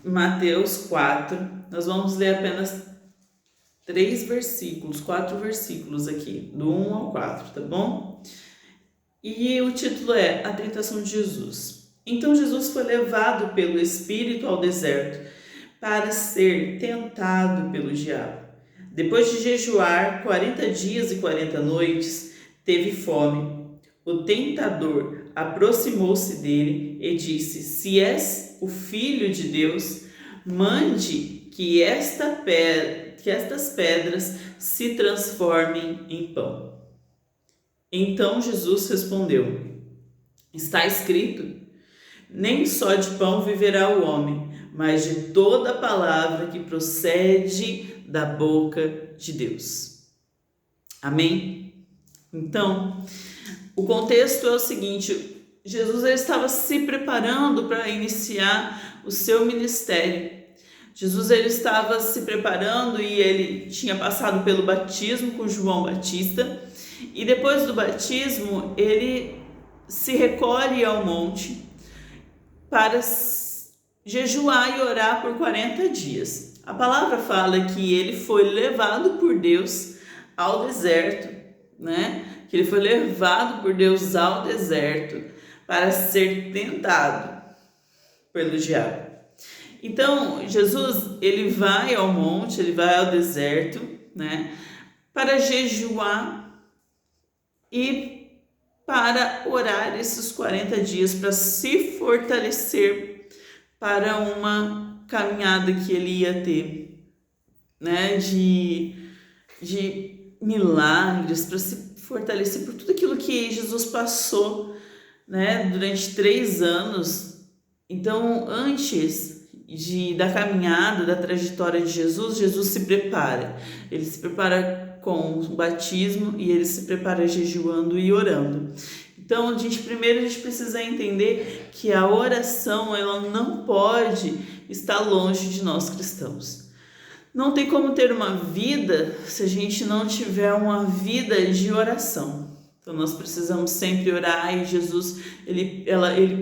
Mateus 4. Nós vamos ler apenas 4 versículos aqui, do 1 ao 4, tá bom? E o título é A Tentação de Jesus. Então Jesus foi levado pelo Espírito ao deserto para ser tentado pelo diabo. Depois de jejuar 40 dias e 40 noites, teve fome. O tentador aproximou-se dele e disse: Se és o Filho de Deus, mande que estas pedras se transformem em pão. Então Jesus respondeu: Está escrito: Nem só de pão viverá o homem, mas de toda palavra que procede da boca de Deus. Amém? Então, o contexto é o seguinte: Jesus estava se preparando para iniciar o seu ministério. Jesus ele estava se preparando e ele tinha passado pelo batismo com João Batista. E depois do batismo, ele se recolhe ao monte para jejuar e orar por 40 dias. A palavra fala que ele foi levado por Deus ao deserto, né? Que ele foi levado por Deus ao deserto para ser tentado pelo diabo. Então, Jesus, ele vai ao monte, ele vai ao deserto, né? Para jejuar e para orar esses 40 dias, para se fortalecer para uma caminhada que ele ia ter, né? De milagres, para se fortalecer por tudo aquilo que Jesus passou, né? Durante 3 anos. Então, antes da caminhada, da trajetória de Jesus, Jesus se prepara. Ele se prepara com o batismo e ele se prepara jejuando e orando. Então, primeiro a gente precisa entender que a oração ela não pode estar longe de nós cristãos. Não tem como ter uma vida se a gente não tiver uma vida de oração. Então, nós precisamos sempre orar e Jesus ele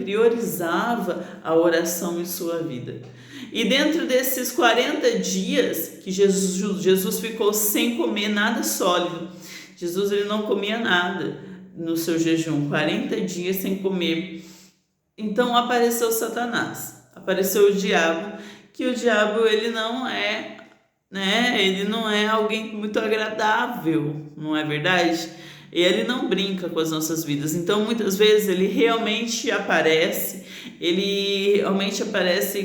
priorizava a oração em sua vida. E dentro desses 40 dias que Jesus ficou sem comer nada sólido, Jesus ele não comia nada no seu jejum, 40 dias sem comer. Então apareceu Satanás, apareceu o diabo, que o diabo ele não é, né? Ele não é alguém muito agradável, não é verdade? Ele não brinca com as nossas vidas. Então muitas vezes ele realmente aparece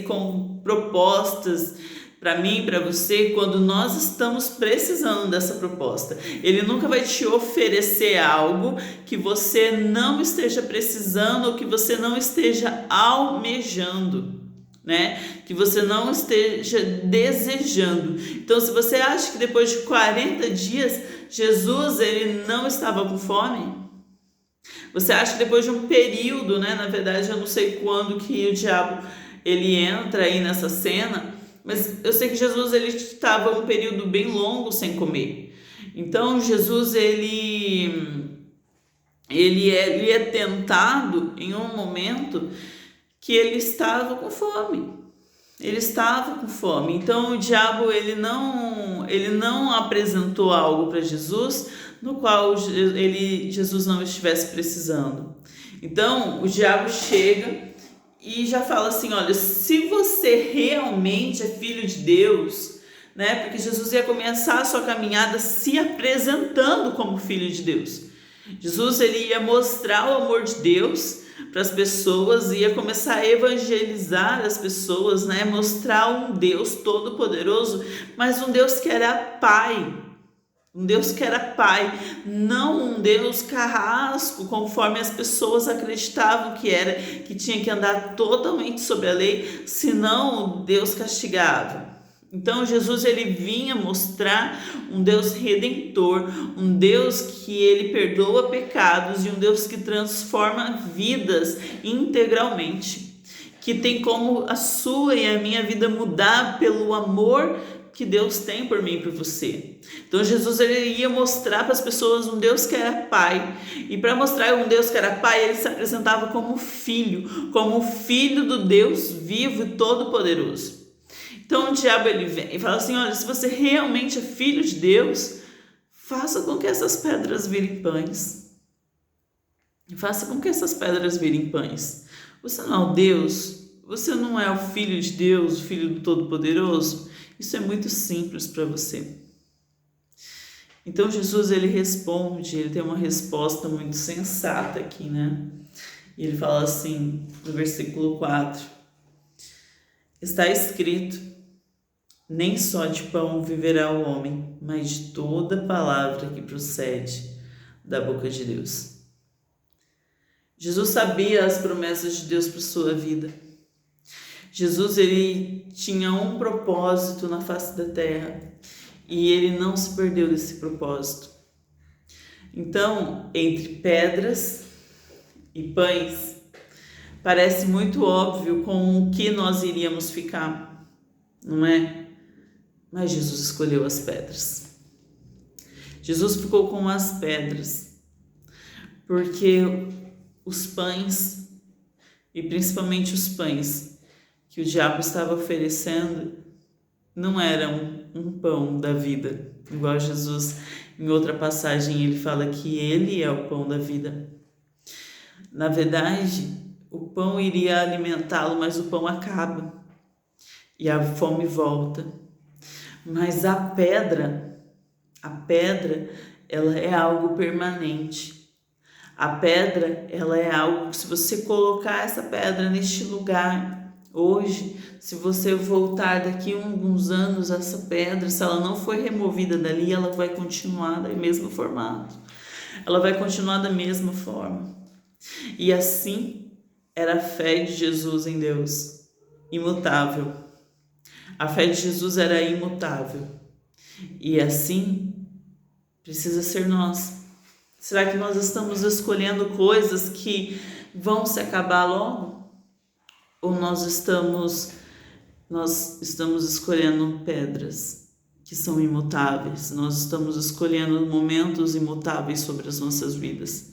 com propostas para mim, para você, quando nós estamos precisando dessa proposta. Ele nunca vai te oferecer algo que você não esteja precisando ou que você não esteja almejando, né? Que você não esteja desejando. Então, se você acha que depois de 40 dias Jesus ele não estava com fome, você acha que depois de um período, né? Na verdade, eu não sei quando que o diabo ele entra aí nessa cena, mas eu sei que Jesus ele estava um período bem longo sem comer. Então Jesus ele é tentado em um momento que ele estava com fome. Ele estava com fome. Então o diabo ele não apresentou algo para Jesus no qual Jesus não estivesse precisando. Então o diabo chega e já fala assim: olha, se você realmente é filho de Deus, né? Porque Jesus ia começar a sua caminhada se apresentando como filho de Deus. Jesus ele ia mostrar o amor de Deus para as pessoas, ia começar a evangelizar as pessoas, né? Mostrar um Deus todo-poderoso, mas um Deus que era Pai. Um Deus que era Pai, não um Deus carrasco, conforme as pessoas acreditavam que era, que tinha que andar totalmente sobre a lei, senão Deus castigava. Então Jesus ele vinha mostrar um Deus redentor, um Deus que ele perdoa pecados e um Deus que transforma vidas integralmente, que tem como a sua e a minha vida mudar pelo amor que Deus tem por mim e por você. Então Jesus ele ia mostrar para as pessoas um Deus que era Pai, e para mostrar um Deus que era Pai, ele se apresentava como filho do Deus vivo e todo-poderoso. Então o diabo ele vem e fala assim: olha, se você realmente é filho de Deus, faça com que essas pedras virem pães. Faça com que essas pedras virem pães. Você não é o Deus? Você não é o filho de Deus, o filho do Todo-Poderoso? Isso é muito simples para você. Então Jesus ele responde, ele tem uma resposta muito sensata aqui, né? E ele fala assim, no versículo 4: está escrito: nem só de pão viverá o homem, mas de toda palavra que procede da boca de Deus. Jesus sabia as promessas de Deus para sua vida. Jesus ele tinha um propósito na face da terra e ele não se perdeu desse propósito. Então, entre pedras e pães, parece muito óbvio com o que nós iríamos ficar, não é? Mas Jesus escolheu as pedras. Jesus ficou com as pedras, porque os pães, e principalmente os pães que o diabo estava oferecendo, não eram um pão da vida. Igual Jesus, em outra passagem, ele fala que ele é o pão da vida. Na verdade, o pão iria alimentá-lo, mas o pão acaba e a fome volta. Mas a pedra, ela é algo permanente. A pedra, ela é algo que, se você colocar essa pedra neste lugar hoje, se você voltar daqui a alguns anos, essa pedra, se ela não foi removida dali, ela vai continuar do mesmo formato. Ela vai continuar da mesma forma. E assim era a fé de Jesus em Deus, imutável. A fé de Jesus era imutável. E assim precisa ser nós. Será que nós estamos escolhendo coisas que vão se acabar logo? Ou nós estamos escolhendo pedras que são imutáveis? Nós estamos escolhendo momentos imutáveis sobre as nossas vidas.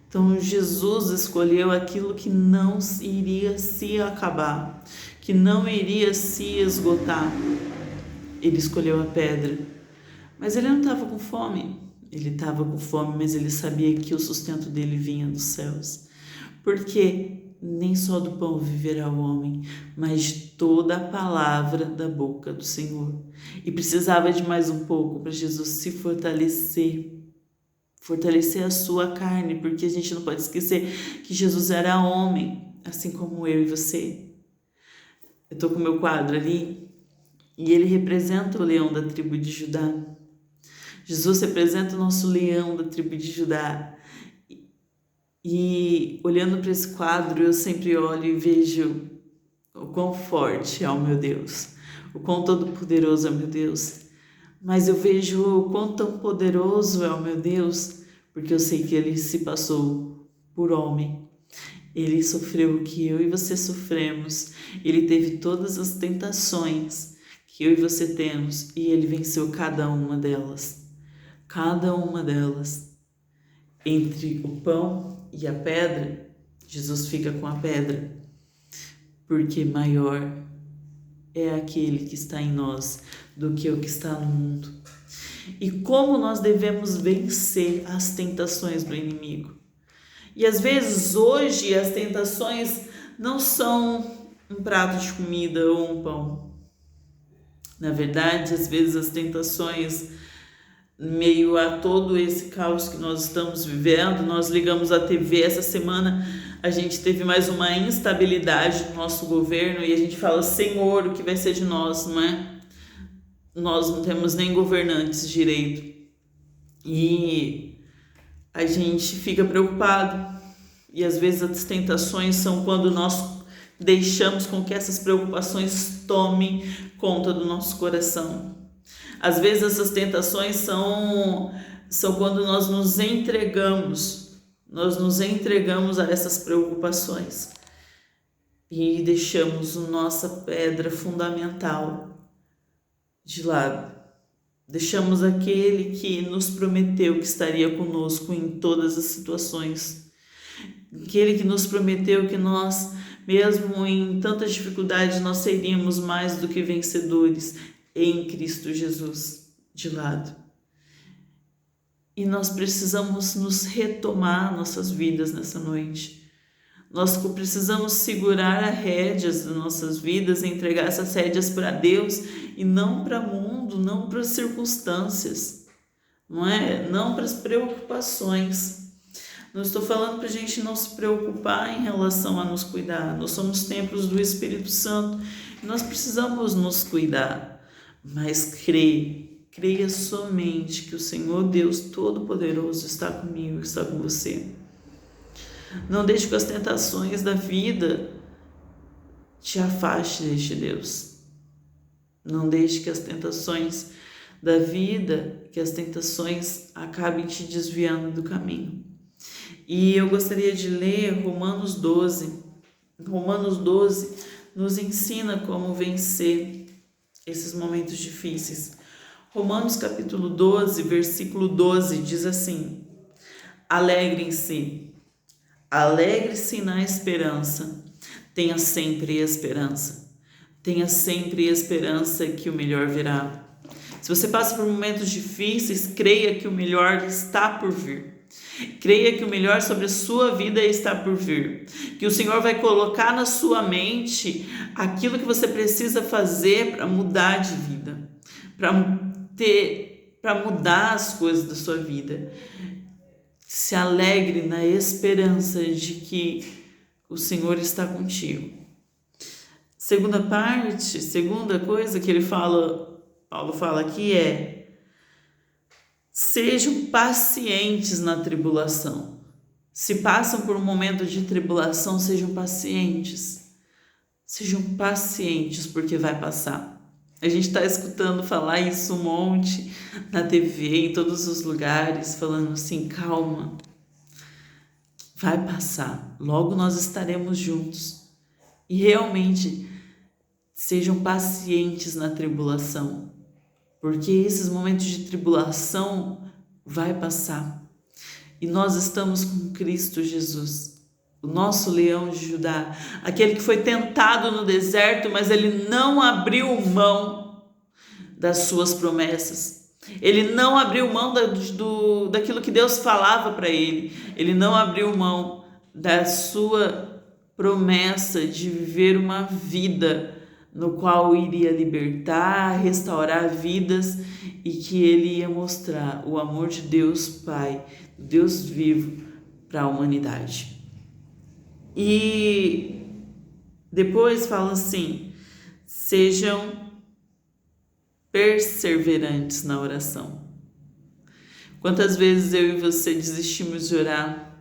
Então Jesus escolheu aquilo que não iria se acabar, que não iria se esgotar. Ele escolheu a pedra. Mas ele não estava com fome. Ele estava com fome, mas ele sabia que o sustento dele vinha dos céus. Porque nem só do pão viverá o homem, mas de toda a palavra da boca do Senhor. E precisava de mais um pouco para Jesus se fortalecer a sua carne, porque a gente não pode esquecer que Jesus era homem, assim como eu e você. Eu estou com o meu quadro ali e ele representa o leão da tribo de Judá. Jesus representa o nosso leão da tribo de Judá. E olhando para esse quadro, eu sempre olho e vejo o quão forte é o meu Deus, o quão todo-poderoso é o meu Deus. Mas eu vejo o quão tão poderoso é o meu Deus, porque eu sei que ele se passou por homem. Ele sofreu o que eu e você sofremos. Ele teve todas as tentações que eu e você temos e ele venceu cada uma delas. Cada uma delas. Entre o pão e a pedra, Jesus fica com a pedra, porque maior é aquele que está em nós do que o que está no mundo. E como nós devemos vencer as tentações do inimigo? E às vezes hoje as tentações não são um prato de comida ou um pão. Na verdade, às vezes as tentações, meio a todo esse caos que nós estamos vivendo, nós ligamos a TV essa semana, a gente teve mais uma instabilidade no nosso governo e a gente fala: Senhor, o que vai ser de nós, não é? Nós não temos nem governantes direito e a gente fica preocupado. E às vezes as tentações são quando nós deixamos com que essas preocupações tomem conta do nosso coração. Às vezes essas tentações são quando nós nos entregamos a essas preocupações e deixamos a nossa pedra fundamental de lado. Deixamos aquele que nos prometeu que estaria conosco em todas as situações. Aquele que nos prometeu que nós Mesmo em tantas dificuldades, nós seríamos mais do que vencedores em Cristo Jesus de lado. E nós precisamos nos retomar nossas vidas nessa noite. Nós precisamos segurar as rédeas das nossas vidas, entregar essas rédeas para Deus e não para o mundo, não para as circunstâncias, não é? Não para as preocupações. Não estou falando para a gente não se preocupar em relação a nos cuidar. Nós somos templos do Espírito Santo e nós precisamos nos cuidar. Mas creia somente que o Senhor Deus Todo-Poderoso está comigo, está com você. Não deixe que as tentações da vida te afaste deste Deus. Não deixe que as tentações da vida, que as tentações acabem te desviando do caminho. E eu gostaria de ler Romanos 12. Romanos 12 nos ensina como vencer esses momentos difíceis. Romanos capítulo 12, versículo 12 diz assim: Alegre-se na esperança, tenha sempre esperança que o melhor virá. Se você passa por momentos difíceis, creia que o melhor está por vir. Creia que o melhor sobre a sua vida está por vir. Que o Senhor vai colocar na sua mente aquilo que você precisa fazer para mudar de vida, para mudar as coisas da sua vida. Se alegre na esperança de que o Senhor está contigo. Segunda coisa que Paulo fala aqui é: sejam pacientes na tribulação. Se passam por um momento de tribulação, sejam pacientes. Sejam pacientes, porque vai passar. A gente está escutando falar isso um monte na TV, em todos os lugares, falando assim: calma, vai passar, logo nós estaremos juntos. E realmente, sejam pacientes na tribulação, porque esses momentos de tribulação vai passar. E nós estamos com Cristo Jesus, o nosso leão de Judá, aquele que foi tentado no deserto, mas ele não abriu mão das suas promessas. Ele não abriu mão daquilo que Deus falava para ele. Ele não abriu mão da sua promessa de viver uma vida no qual iria libertar, restaurar vidas e que ele ia mostrar o amor de Deus Pai, Deus vivo para a humanidade. E depois fala assim: sejam perseverantes na oração. Quantas vezes eu e você desistimos de orar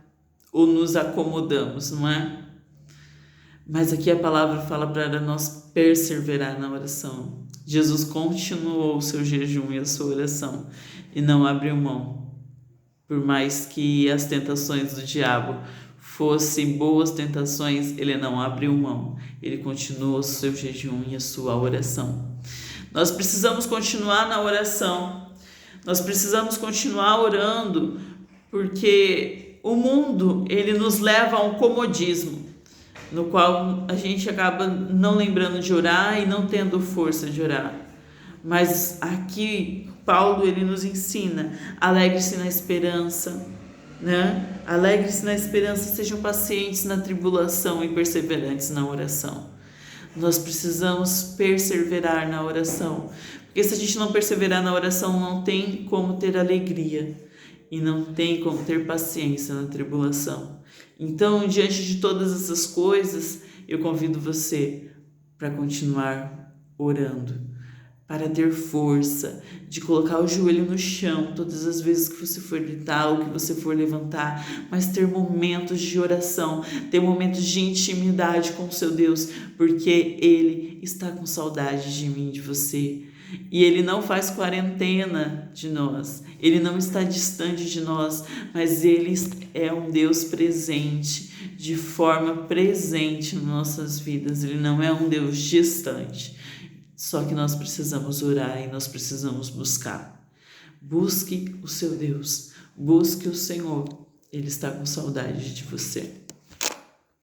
ou nos acomodamos, não é? Mas aqui a palavra fala para nós perseverar na oração. Jesus continuou o seu jejum e a sua oração e não abriu mão. Por mais que as tentações do diabo fossem boas tentações, ele não abriu mão. Ele continuou o seu jejum e a sua oração. Nós precisamos continuar na oração. Nós precisamos continuar orando, porque o mundo, ele nos leva a um comodismo, no qual a gente acaba não lembrando de orar e não tendo força de orar. Mas aqui Paulo, ele nos ensina: alegre-se na esperança, né? Alegre-se na esperança, sejam pacientes na tribulação e perseverantes na oração. Nós precisamos perseverar na oração, porque se a gente não perseverar na oração, não tem como ter alegria e não tem como ter paciência na tribulação. Então, diante de todas essas coisas, eu convido você para continuar orando, para ter força de colocar o joelho no chão todas as vezes que você for deitar ou que você for levantar, mas ter momentos de oração, ter momentos de intimidade com o seu Deus, porque Ele está com saudade de mim, de você. E Ele não faz quarentena de nós, Ele não está distante de nós, mas Ele é um Deus presente, de forma presente nas nossas vidas. Ele não é um Deus distante. Só que nós precisamos orar e nós precisamos buscar. Busque o seu Deus, busque o Senhor. Ele está com saudade de você.